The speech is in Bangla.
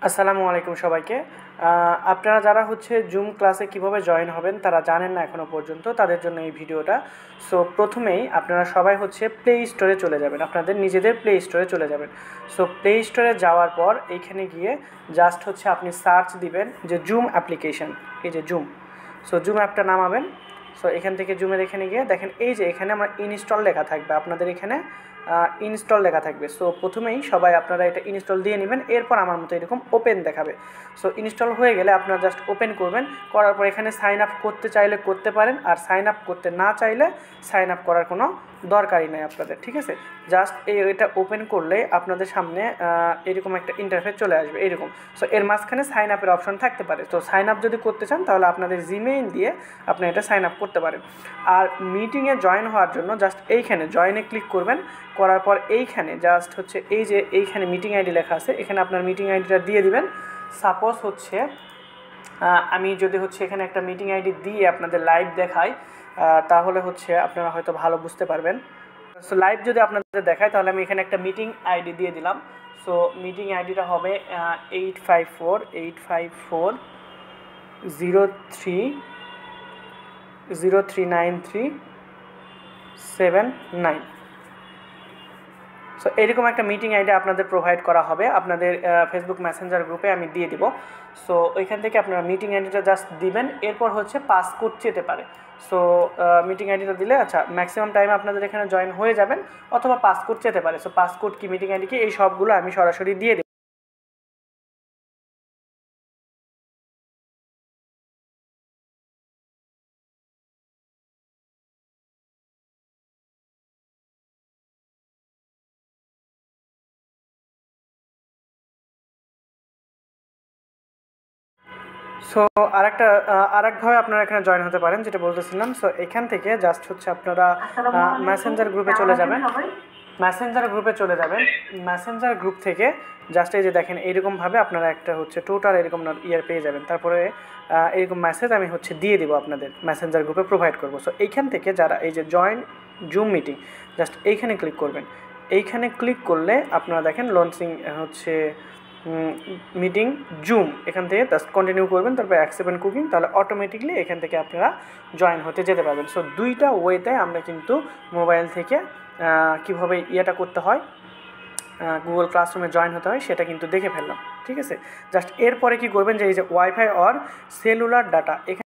আসসালামু আলাইকুম সবাইকে। আপনারা যারা হচ্ছে জুম ক্লাসে কিভাবে জয়েন হবেন তারা জানেন না এখনও পর্যন্ত, তাদের জন্য এই ভিডিওটা। সো প্রথমেই আপনারা সবাই হচ্ছে প্লে স্টোরে চলে যাবেন, আপনাদের নিজেদের প্লে স্টোরে চলে যাবেন। সো প্লে স্টোরে যাওয়ার পর এইখানে গিয়ে জাস্ট হচ্ছে আপনি সার্চ দিবেন যে জুম অ্যাপ্লিকেশান, এই যে জুম। সো জুম অ্যাপটা নামাবেন। সো এখান থেকে জুমের এখানে গিয়ে দেখেন এই যে এখানে আমার ইনস্টল লেখা থাকবে, আপনাদের এখানে ইনস্টল লেখা থাকবে। সো প্রথমেই সবাই আপনারা এটা ইনস্টল দিয়ে নেবেন, এরপর আমার মতো এরকম ওপেন দেখাবে। সো ইনস্টল হয়ে গেলে আপনারা জাস্ট ওপেন করবেন, করার পর এখানে সাইন আপ করতে চাইলে করতে পারেন, আর সাইন আপ করতে না চাইলে সাইন আপ করার কোনো দরকারই নেই আপনাদের, ঠিক আছে। জাস্ট এটা ওপেন করলে আপনাদের সামনে এরকম একটা ইন্টারফেস চলে আসবে এরকম। সো এর মাঝখানে সাইন আপের অপশন থাকতে পারে। তো সাইন আপ যদি করতে চান তাহলে আপনাদের জিমেইল দিয়ে আপনি এটা সাইন আপ করতে পারেন। আর মিটিংয়ে জয়েন হওয়ার জন্য জাস্ট এইখানে জয়েনে ক্লিক করবেন, করার পর এইখানে জাস্ট হচ্ছে এই যে এইখানে মিটিং আইডি লেখা আছে, এখানে আপনার মিটিং আইডিটা দিয়ে দিবেন। সাপোজ হচ্ছে আমি যদি হচ্ছে এখানে একটা মিটিং আইডি দিয়ে আপনাদের লাইভ দেখাই, তাহলে হচ্ছে আপনারা হয়তো ভালো বুঝতে পারবেন। সো লাইভ যদি আপনাদের দেখায় তাহলে আমি এখানে একটা মিটিং আইডি দিয়ে দিলাম। সো মিটিং আইডিটা হবে 854854039379। সো এরকম একটা মিটিং আইডি আপনাদের প্রোভাইড করা হবে আপনাদের ফেসবুক মেসেঞ্জার গ্রুপে, আমি দিয়ে দিব। সো ওইখান থেকে আপনারা মিটিং আইডিটা জাস্ট দিবেন, এরপর হচ্ছে পাসকোড চেতে পারে। সো মিটিং আইডিটা দিলে আচ্ছা ম্যাক্সিমাম টাইমে আপনাদের এখানে জয়েন হয়ে যাবেন, অথবা পাসকোড চেতে পারে। সো পাসকোড কি, মিটিং আইডি কি, এই সবগুলো আমি সরাসরি দিয়ে দেব। সো আরেকভাবে আপনারা এখানে জয়েন হতে পারেন, যেটা বলতেছিলাম। সো এখান থেকে জাস্ট হচ্ছে আপনারা মেসেঞ্জার গ্রুপে চলে যাবেন। মেসেঞ্জার গ্রুপ থেকে জাস্ট এই যে দেখেন এইরকমভাবে আপনারা একটা হচ্ছে টোটাল এরকম ইয়ার পেয়ে যাবেন। তারপরে এরকম মেসেজ আমি হচ্ছে দিয়ে দিব আপনাদের মেসেঞ্জার গ্রুপে প্রোভাইড করব। সো এইখান থেকে যারা এই যে জয়েন জুম মিটিং, জাস্ট এইখানে ক্লিক করবেন। এইখানে ক্লিক করলে আপনারা দেখেন লঞ্চিং হচ্ছে মিটিং জুম, এখান থেকে জাস্ট কন্টিনিউ করবেন, তারপর অ্যাকসেপ্ট কুকিং, তাহলে অটোমেটিকলি এখান থেকে আপনারা জয়েন হতে যেতে পারবেন। সো দুইটা ওয়েতে আমরা কিন্তু মোবাইল থেকে কীভাবে ইয়েটা করতে হয়, গুগল ক্লাসরুমে জয়েন হতে হয়, সেটা কিন্তু দেখে ফেললাম, ঠিক আছে। জাস্ট এরপরে কি করবেন যে এই যে ওয়াইফাই অর সেলুলার ডাটা, এখানে